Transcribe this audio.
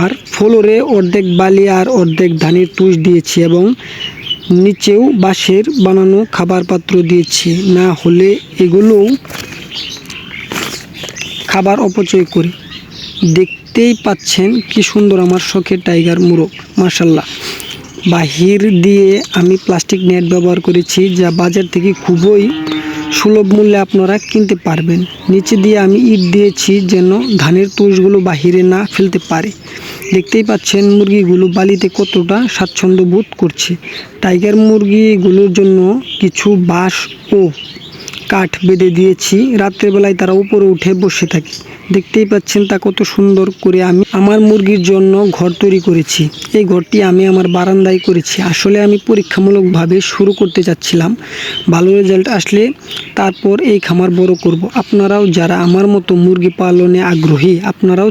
আর ফ্লোরে অর্ধেক বালি আর অর্ধেক ধানের তুষ দিয়েছি এবং নিচেও বাঁশের বানানো খাবার পাত্র দিয়েছি, না হলে এগুলোও খাবার অপচয় করে। দেখতেই পাচ্ছেন কি সুন্দর আমার শখের টাইগার মোরগ, মাশাল্লাহ। বাহির দিয়ে আমি প্লাস্টিক নেট ব্যবহার করেছি, যা বাজার থেকে খুবই সুলভ মূল্যে আপনারা কিনতে পারবেন। নিচে দিয়ে আমি ইট দিয়েছি যেন ধানের তুষগুলো বাহিরে না ফেলতে পারে। দেখতেই পাচ্ছেন মুরগিগুলো বালিতে কতটা স্বাচ্ছন্দ্য বোধ করছে। টাইগার মুরগিগুলোর জন্য কিছু বাঁশ ও কাঠ বেঁধে দিয়েছি, রাত্রেবেলায় তারা উপরে উঠে বসে থাকে। দেখতেই পাচ্ছেন তা কত সুন্দর করে আমি আমার মুরগির জন্য ঘর তৈরি করেছি। এই ঘরটি আমি আমার বারান্দায় করেছি। আসলে আমি পরীক্ষামূলকভাবে শুরু করতে চাচ্ছিলাম, ভালো রেজাল্ট আসলে তারপর এই খামার বড় করব। আপনারাও যারা আমার মতো মুরগি পালনে আগ্রহী, আপনারাও